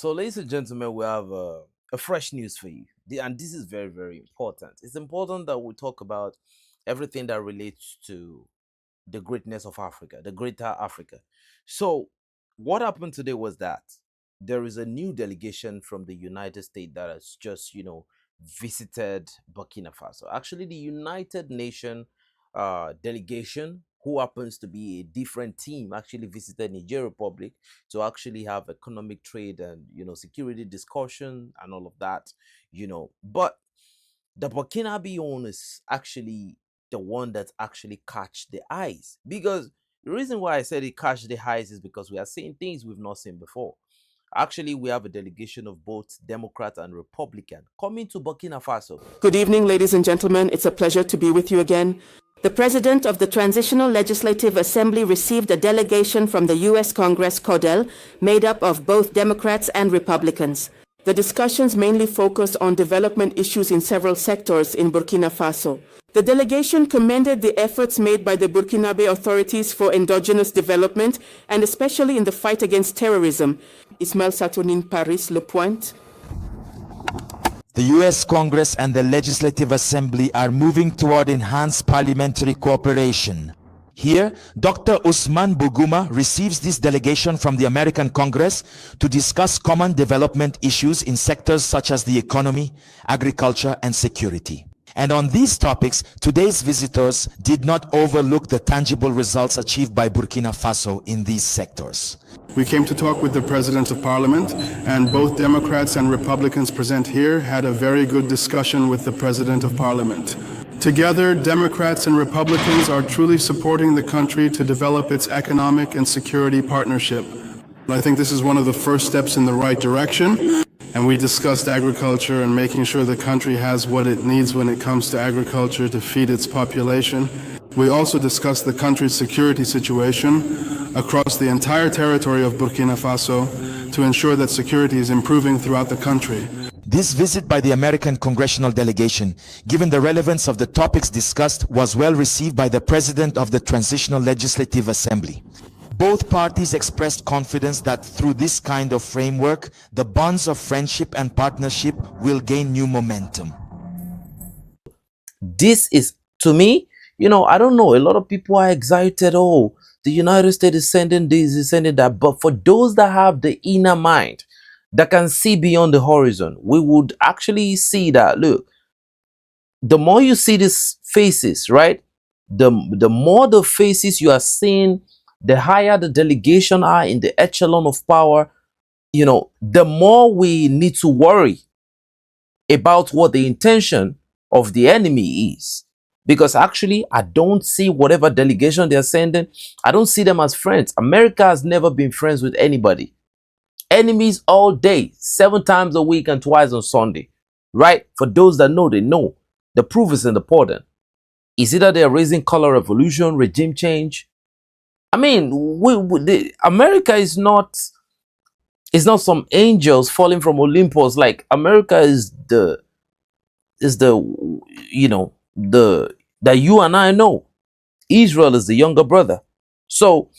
So, ladies and gentlemen, we have a fresh news for you. And this is very, very important. It's important that we talk about everything that relates to the greatness of Africa, the greater Africa. So, what happened today was that there is a new delegation from the United States that has just, visited Burkina Faso. Actually, the United Nation delegation, who happens to be a different team, actually visited Niger Republic to actually have economic trade and security discussion and all of that. But the Burkinabe one is actually the one that actually catch the eyes, because the reason why I said it catch the eyes is because we are seeing things we've not seen before. Actually, we have a delegation of both Democrat and Republican coming to Burkina Faso. Good evening, ladies and gentlemen. It's a pleasure to be with you again. The President of the Transitional Legislative Assembly received a delegation from the U.S. Congress CODEL, made up of both Democrats and Republicans. The discussions mainly focused on development issues in several sectors in Burkina Faso. The delegation commended the efforts made by the Burkinabe authorities for endogenous development and especially in the fight against terrorism. Ismail Satounin, Paris, Le Point. The U.S. Congress and the Legislative Assembly are moving toward enhanced parliamentary cooperation. Here, Dr. Ousmane Bougouma receives this delegation from the American Congress to discuss common development issues in sectors such as the economy, agriculture, and security. And on these topics, today's visitors did not overlook the tangible results achieved by Burkina Faso in these sectors. We came to talk with the President of Parliament, and both Democrats and Republicans present here had a very good discussion with the President of Parliament. Together, Democrats and Republicans are truly supporting the country to develop its economic and security partnership. I think this is one of the first steps in the right direction, and we discussed agriculture and making sure the country has what it needs when it comes to agriculture to feed its population. We also discussed the country's security situation across the entire territory of Burkina Faso to ensure that security is improving throughout the country. This visit by the American congressional delegation, given the relevance of the topics discussed, was well received by the President of the Transitional Legislative Assembly. Both parties expressed confidence that through this kind of framework, the bonds of friendship and partnership will gain new momentum. This is, to me, I don't know, a lot of people are excited. Oh, the United States is sending this, is sending that. But for those that have the inner mind, that can see beyond the horizon, we would actually see that, look, the more you see these faces, right, the more the faces you are seeing, the higher the delegation are in the echelon of power, the more we need to worry about what the intention of the enemy is. Because actually, I don't see whatever delegation they're sending, I don't see them as friends. America has never been friends with anybody. Enemies all day, 7 times a week and twice on Sunday, right? For those that know, they know. The proof is in the pudding. Is either they're raising color revolution, regime change. I mean, America is not some angels falling from Olympus. Like, America is the that you and I know. Israel is the younger brother. So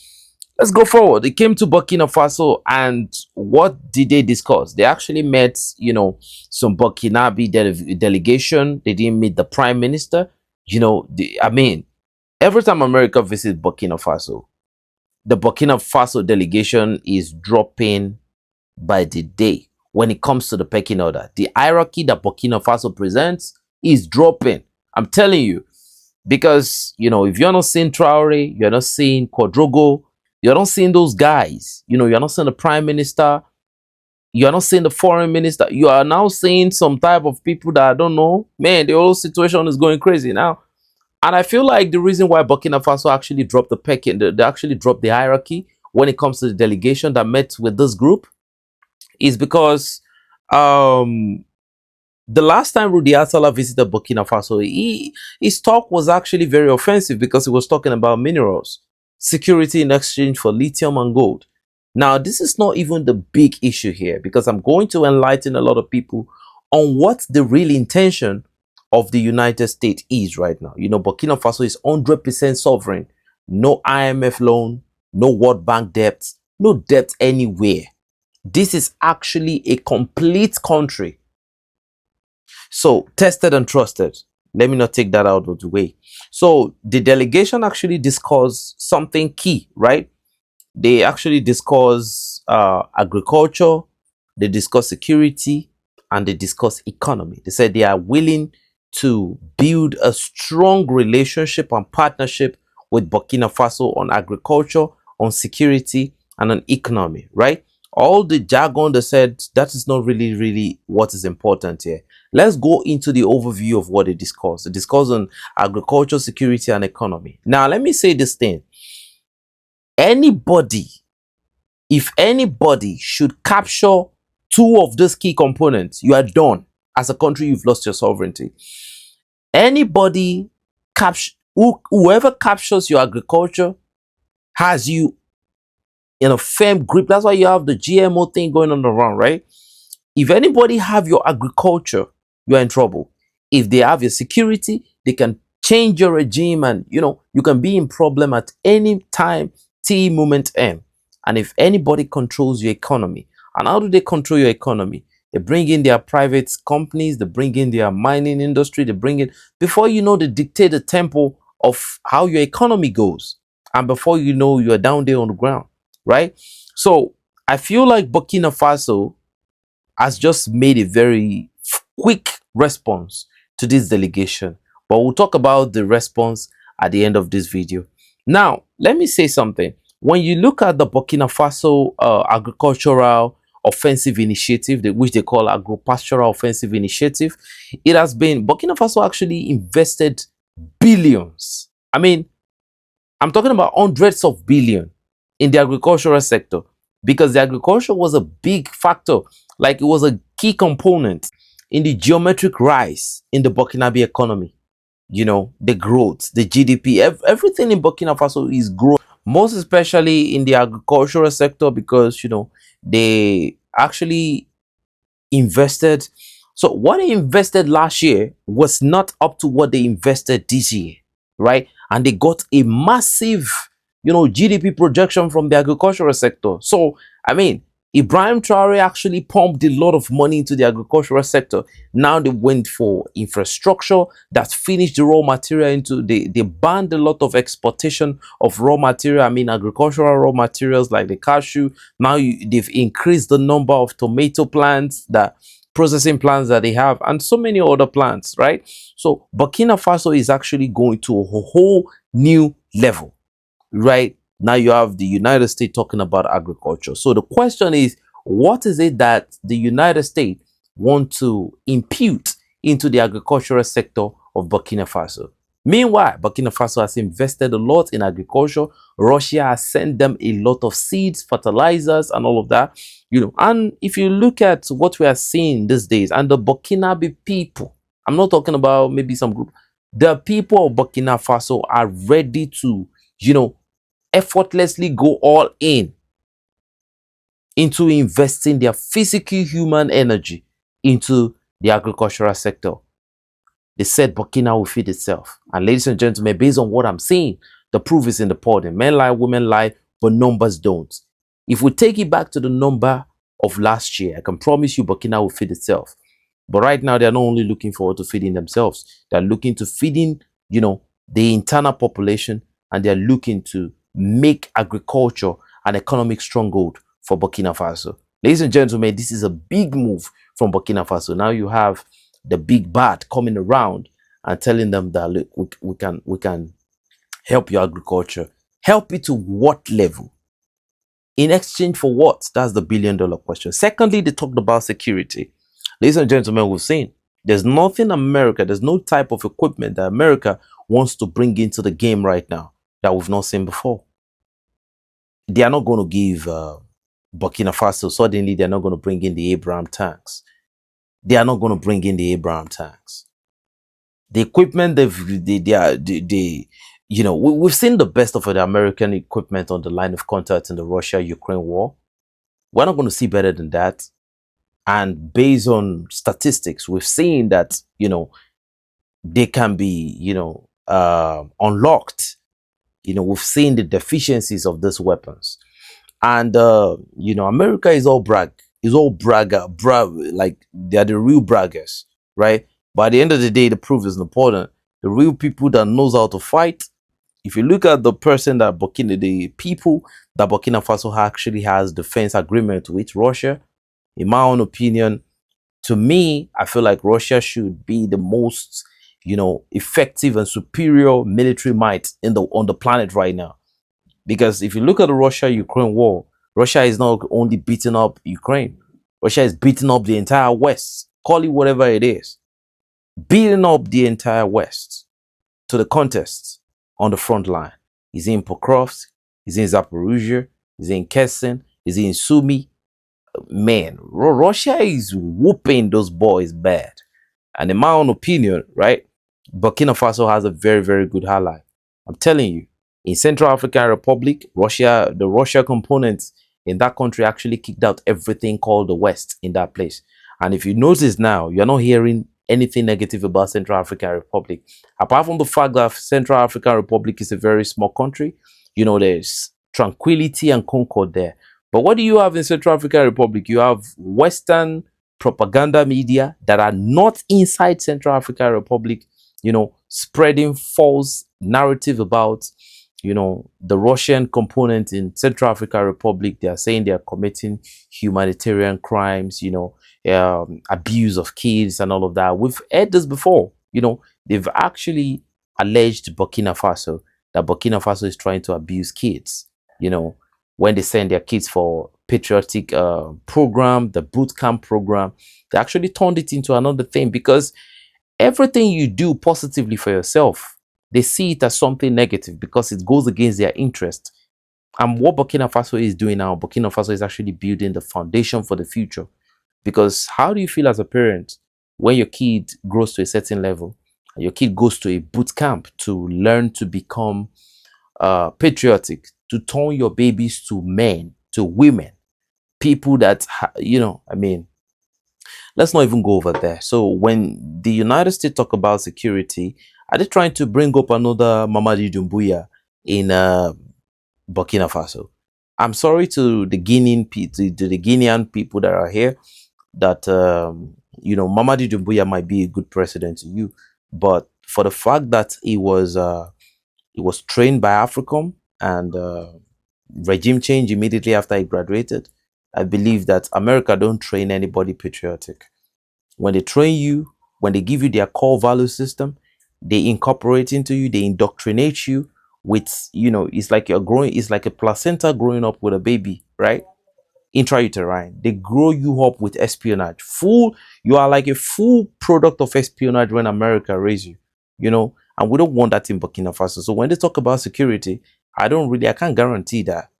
let's go forward. They came to Burkina Faso, and what did they discuss? They actually met, some Burkinabe delegation. They didn't meet the prime minister. Every time America visits Burkina Faso, the Burkina Faso delegation is dropping by the day when it comes to the pecking order. The hierarchy that Burkina Faso presents is dropping. I'm telling you. Because, if you're not seeing Traore, you're not seeing Quadrogo, you're not seeing those guys, you're not seeing the prime minister, you're not seeing the foreign minister, you are now seeing some type of people that I don't know. Man, the whole situation is going crazy now. And I feel like the reason why Burkina Faso actually dropped the pecking, they actually dropped the hierarchy when it comes to the delegation that met with this group is because the last time Rudy Atala visited Burkina Faso, his talk was actually very offensive because he was talking about minerals, security in exchange for lithium and gold. Now, this is not even the big issue here, because I'm going to enlighten a lot of people on what the real intention of the United States is right now. Burkina Faso is 100% sovereign. No IMF loan, no World Bank debt, no debt anywhere. This is actually a complete country. So tested and trusted. Let me not take that out of the way. So the delegation actually discussed something key, right? They actually discuss agriculture, they discuss security, and they discuss economy. They said they are willing to build a strong relationship and partnership with Burkina Faso on agriculture, on security, and on economy, right? All the jargon, they said that is not really what is important here. Let's go into the overview of what they discuss. They discuss on agriculture, security, and economy. Now, let me say this thing. Anybody, if anybody should capture two of those key components, you are done. As a country, you've lost your sovereignty. Anybody, whoever captures your agriculture has you in a firm grip. That's why you have the GMO thing going on around, right? If anybody have your agriculture, you are in trouble. If they have your security, they can change your regime, and you can be in problem at any time, t moment m. And if anybody controls your economy, and how do they control your economy? They bring in their private companies, they bring in their mining industry, they bring in, before you know, they dictate the tempo of how your economy goes. And before you know, you're down there on the ground, right? So I feel like Burkina Faso has just made a very quick response to this delegation. But we'll talk about the response at the end of this video. Now, let me say something. When you look at the Burkina Faso agricultural offensive initiative, which they call agro-pastoral offensive initiative, it has been, Burkina Faso actually invested billions. I mean, I'm talking about hundreds of billions in the agricultural sector, because the agriculture was a big factor. Like, it was a key component in the geometric rise in the Burkinabe economy. The growth, the GDP, everything in Burkina Faso is growing, most especially in the agricultural sector, because, they actually invested. So what they invested last year was not up to what they invested this year, right? And they got a massive, GDP projection from the agricultural sector. So, I mean, Ibrahim Traore actually pumped a lot of money into the agricultural sector. Now they went for infrastructure that finished the raw material into, they banned a lot of exportation of raw material. I mean, agricultural raw materials like the cashew. Now they've increased the number of tomato plants, that processing plants that they have, and so many other plants, right? So Burkina Faso is actually going to a whole new level, right? Now you have the United States talking about agriculture. So the question is, what is it that the United States want to impute into the agricultural sector of Burkina Faso? Meanwhile, Burkina Faso has invested a lot in agriculture. Russia has sent them a lot of seeds, fertilizers, and all of that. And if you look at what we are seeing these days, and the Burkinabe people, I'm not talking about maybe some group, the people of Burkina Faso are ready to, effortlessly go all in into investing their physical human energy into the agricultural sector. They said Burkina will feed itself. And ladies and gentlemen, based on what I'm seeing, the proof is in the pudding. Men lie, women lie, but numbers don't. If we take it back to the number of last year, I can promise you Burkina will feed itself. But right now, they're not only looking forward to feeding themselves, they're looking to feeding, the internal population, and they're looking to make agriculture an economic stronghold for Burkina Faso. Ladies and gentlemen, this is a big move from Burkina Faso. Now you have the big bad coming around and telling them that, look, we can help your agriculture. Help it to what level? In exchange for what? That's the billion-dollar question. Secondly, they talked about security. Ladies and gentlemen, we've seen there's nothing America, there's no type of equipment that America wants to bring into the game right now that we've not seen before. They are not going to give Burkina Faso, suddenly they're not going to bring in the Abraham tanks. They are not going to bring in the Abraham tanks. The equipment we've seen the best of the American equipment on the line of contact in the Russia-Ukraine war. We're not going to see better than that. And based on statistics, we've seen that, they can be, unlocked. We've seen the deficiencies of these weapons. And America is all like they are the real braggers, right? But at the end of the day, the proof is important. The real people that knows how to fight. If you look at the people that Burkina Faso actually has defense agreement with Russia, in my own opinion, to me, I feel like Russia should be the most, effective and superior military might on the planet right now. Because if you look at the Russia-Ukraine war, Russia is not only beating up Ukraine, Russia is beating up the entire West. Call it whatever it is. Beating up the entire West to the contest on the front line. Is he in Pokrovsk? Is he in Zaporizhia? Is he in Kherson? Is he in Sumy? Man, Russia is whooping those boys bad. And in my own opinion, right, Burkina Faso has a very, very good ally. I'm telling you, in Central African Republic, the Russia components in that country actually kicked out everything called the West in that place. And if you notice now, you're not hearing anything negative about Central African Republic. Apart from the fact that Central African Republic is a very small country, there's tranquility and concord there. But what do you have in Central African Republic? You have Western propaganda media that are not inside Central African Republic, spreading false narrative about, the Russian component in Central African Republic. They are saying they are committing humanitarian crimes, abuse of kids and all of that. We've heard this before. They've actually alleged Burkina Faso that Burkina Faso is trying to abuse kids, when they send their kids for patriotic program, the boot camp program. They actually turned it into another thing, because everything you do positively for yourself, they see it as something negative because it goes against their interest. And what Burkina Faso is doing now, Burkina Faso is actually building the foundation for the future. Because how do you feel as a parent when your kid grows to a certain level, and your kid goes to a boot camp to learn to become patriotic, to turn your babies to men, to women, people that, let's not even go over there. So when the United States talk about security, are they trying to bring up another Mamadi Doumbouya in Burkina Faso? I'm sorry to the Guinean people that are here, that Mamadi Doumbouya might be a good president to you, but for the fact that he was trained by AFRICOM and regime change immediately after he graduated, I believe that America don't train anybody patriotic. When they train you, when they give you their core value system, they incorporate into you, they indoctrinate you with, it's like it's like a placenta growing up with a baby, right? Intrauterine. They grow you up with espionage. You are like a full product of espionage when America raised you, and we don't want that in Burkina Faso. So when they talk about security, I can't guarantee that,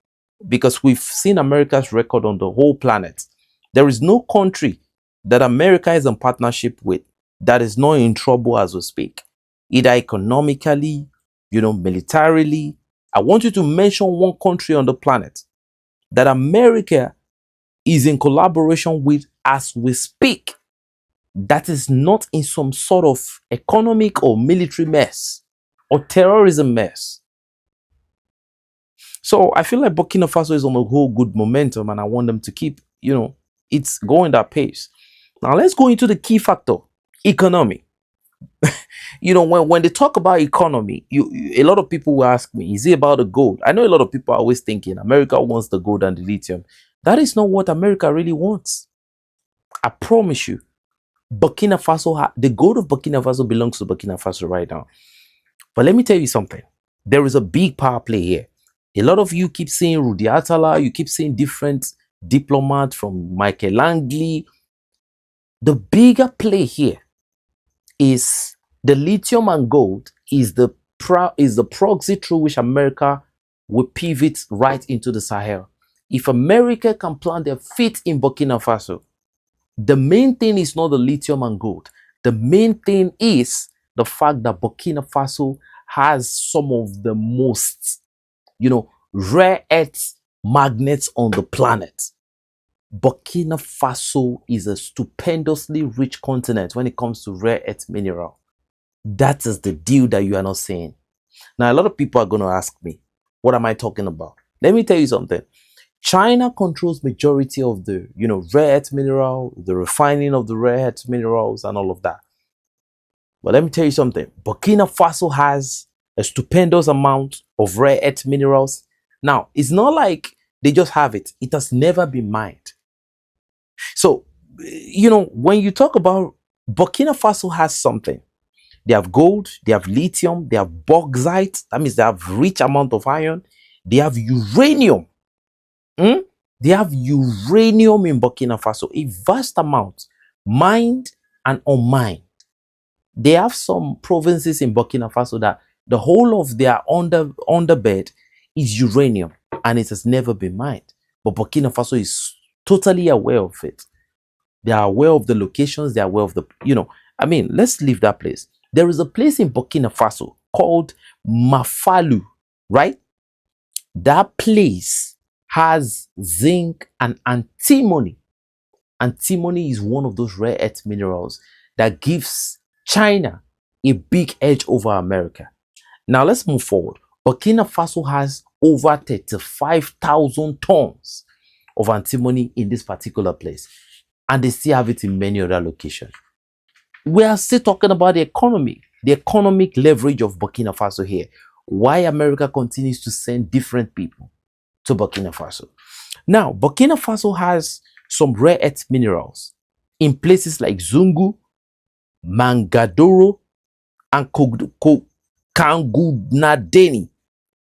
because we've seen America's record on the whole planet. There is no country that America is in partnership with that is not in trouble as we speak, either economically, militarily. I want you to mention one country on the planet that America is in collaboration with as we speak, that is not in some sort of economic or military mess or terrorism mess. So I feel like Burkina Faso is on a whole good momentum, and I want them to keep, it's going that pace. Now let's go into the key factor, economy. When they talk about economy, a lot of people will ask me, is it about the gold? I know a lot of people are always thinking America wants the gold and the lithium. That is not what America really wants. I promise you, Burkina Faso, the gold of Burkina Faso belongs to Burkina Faso right now. But let me tell you something. There is a big power play here. A lot of you keep saying Rudy Atala, you keep saying different diplomats from Michael Langley. The bigger play here is the lithium and gold is the proxy through which America will pivot right into the Sahel. If America can plant their feet in Burkina Faso, the main thing is not the lithium and gold. The main thing is the fact that Burkina Faso has some of the most, rare earth magnets on the planet. Burkina Faso is a stupendously rich continent when it comes to rare earth mineral. That is the deal that you are not saying. Now, a lot of people are going to ask me, what am I talking about? Let me tell you something. China controls majority of the, rare earth mineral, the refining of the rare earth minerals and all of that. But let me tell you something. Burkina Faso has a stupendous amount of rare earth minerals. Now, it's not like they just have it. It has never been mined. So, when you talk about Burkina Faso has something. They have gold, they have lithium, they have bauxite. That means they have rich amount of iron. They have uranium. They have uranium in Burkina Faso, a vast amount, mined and unmined. They have some provinces in Burkina Faso that the whole of their underbed is uranium and it has never been mined. But Burkina Faso is totally aware of it. They are aware of the locations, they are aware of the, let's leave that place. There is a place in Burkina Faso called Mafalu, right? That place has zinc and antimony. Antimony is one of those rare earth minerals that gives China a big edge over America. Now let's move forward. Burkina Faso has over 35,000 tons of antimony in this particular place, and they still have it in many other locations. We are still talking about the economic leverage of Burkina Faso here. Why America continues to send different people to Burkina Faso. Now, Burkina Faso has some rare earth minerals in places like Zungu, Mangadoro, and Kangunadeni.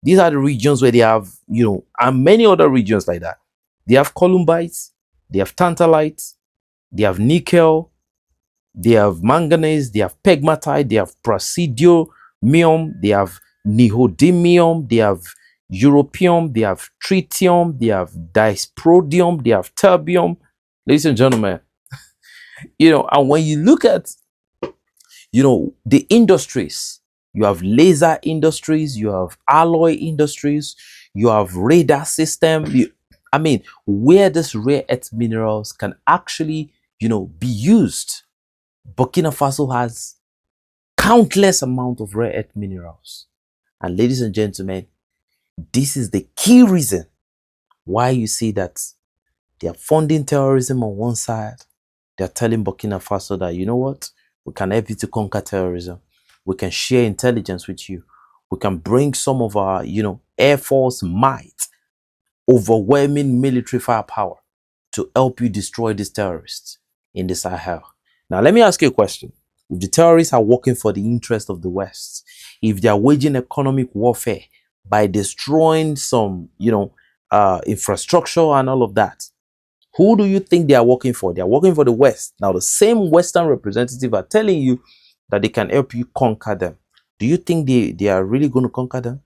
These are the regions where they have, and many other regions like that. They have columbites, they have tantalite, they have nickel, they have manganese, they have pegmatite, they have praseodymium, they have neodymium, they have europium, they have tritium, they have dysprosium, they have terbium. Ladies and gentlemen, and when you look at, the industries, you have laser industries, you have alloy industries, you have radar system. Where this rare earth minerals can actually, be used. Burkina Faso has countless amount of rare earth minerals. And ladies and gentlemen, this is the key reason why you see that they are funding terrorism on one side. They're telling Burkina Faso that, you know what, we can help you to conquer terrorism. We can share intelligence with you. We can bring some of our, Air Force might, overwhelming military firepower to help you destroy these terrorists in the Sahel. Now, let me ask you a question. If the terrorists are working for the interest of the West, if they are waging economic warfare by destroying some, infrastructure and all of that, who do you think they are working for? They are working for the West. Now, the same Western representatives are telling you that they can help you conquer them. Do you think they are really going to conquer them?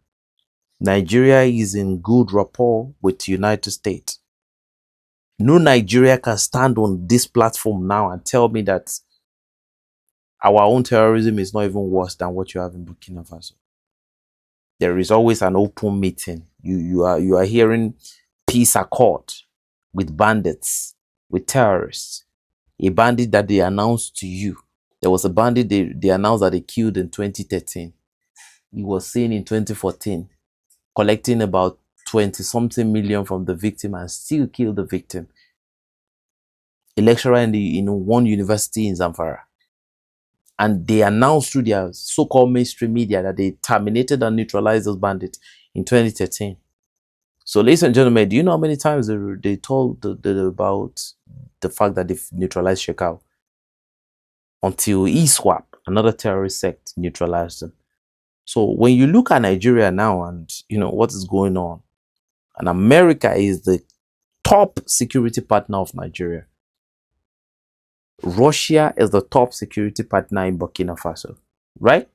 Nigeria is in good rapport with the United States. No Nigeria can stand on this platform now and tell me that our own terrorism is not even worse than what you have in Burkina Faso. There is always an open meeting. You are hearing peace accord with bandits, with terrorists. A bandit that they announced to you. There was a bandit they announced that they killed in 2013. He was seen in 2014 collecting about 20-something million from the victim and still killed the victim. A lecturer in one university in Zamfara. And they announced through their so-called mainstream media that they terminated and neutralized those bandits in 2013. So, ladies and gentlemen, do you know how many times they told about the fact that they've neutralized Shekau? Until ISWAP, another terrorist sect, neutralized them. So when you look at Nigeria now and, what is going on, and America is the top security partner of Nigeria. Russia is the top security partner in Burkina Faso, right?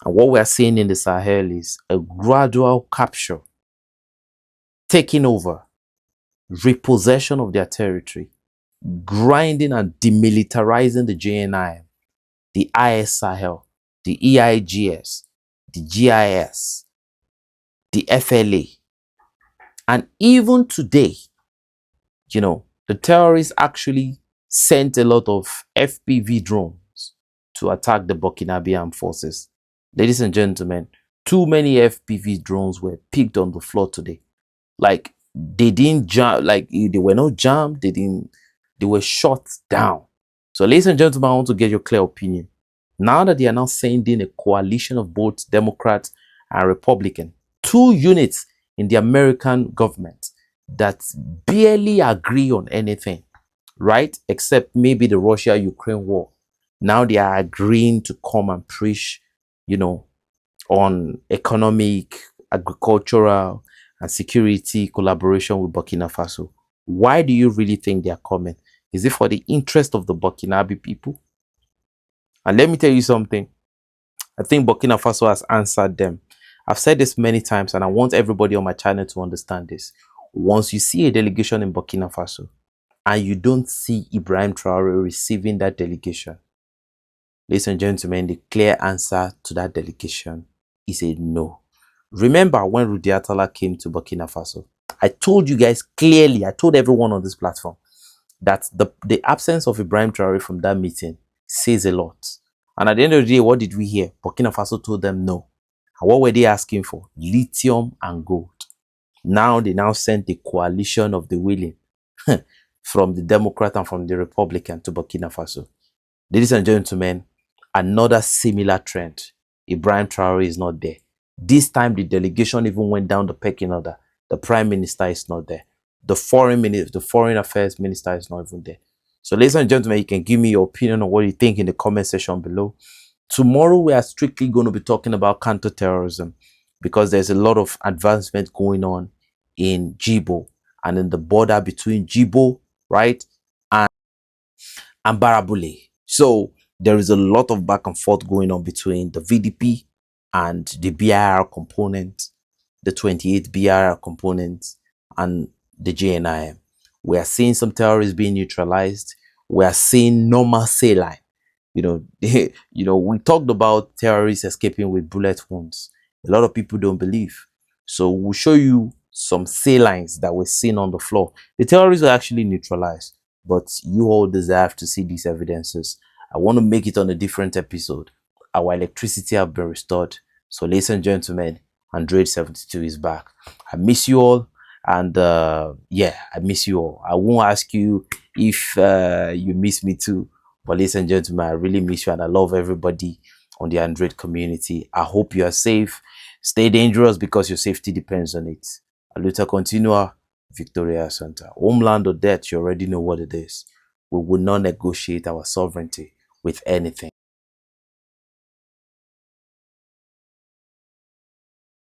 And what we are seeing in the Sahel is a gradual capture, taking over, repossession of their territory, grinding and demilitarizing the JNI, the IS Sahel, the EIGS, the GIS, the FLA. And even today, the terrorists actually sent a lot of FPV drones to attack the Burkinabe armed forces. Ladies and gentlemen, too many FPV drones were picked on the floor today. Like, they didn't jam, like they were not jammed, they were shot down. So ladies and gentlemen, I want to get your clear opinion. Now that they are now sending a coalition of both Democrats and Republican, two units in the American government that barely agree on anything, right? Except maybe the Russia-Ukraine war. Now they are agreeing to come and preach, on economic, agricultural, and security collaboration with Burkina Faso. Why do you really think they are coming? Is it for the interest of the Burkinabe people? And let me tell you something. I think Burkina Faso has answered them. I've said this many times, and I want everybody on my channel to understand this. Once you see a delegation in Burkina Faso, and you don't see Ibrahim Traore receiving that delegation, ladies and gentlemen, the clear answer to that delegation is a no. Remember when Rudi Atala came to Burkina Faso? I told you guys clearly, I told everyone on this platform, that the absence of Ibrahim Traore from that meeting says a lot. And at the end of the day, what did we hear? Burkina Faso told them no. And what were they asking for? Lithium and gold. Now they sent the coalition of the willing from the Democrat and from the Republican to Burkina Faso. Ladies and gentlemen, another similar trend. Ibrahim Traore is not there. This time the delegation even went down the pecking order. The Prime Minister is not there. The Foreign Affairs Minister is not even there. So ladies and gentlemen, you can give me your opinion on what you think in the comment section below. Tomorrow we are strictly going to be talking about counterterrorism, because there's a lot of advancement going on in Djibo and in the border between Djibo, right, and Barabule. So there is a lot of back and forth going on between the VDP and the BIR component, the 28th BIR component, and the JNIM. We are seeing some terrorists being neutralized. We are seeing normal saline. We talked about terrorists escaping with bullet wounds. A lot of people don't believe. So we'll show you some salines that were seen on the floor. The terrorists were actually neutralized, but you all deserve to see these evidences. I want to make it on a different episode. Our electricity have been restored. So ladies and gentlemen, Android 72 is back. I miss you all. And yeah, I miss you all. I won't ask you if you miss me too. But ladies and gentlemen, I really miss you, and I love everybody on the Android community. I hope you are safe. Stay dangerous, because your safety depends on it. Aluta continua, Victoria Santa. Homeland or death, you already know what it is. We will not negotiate our sovereignty with anything.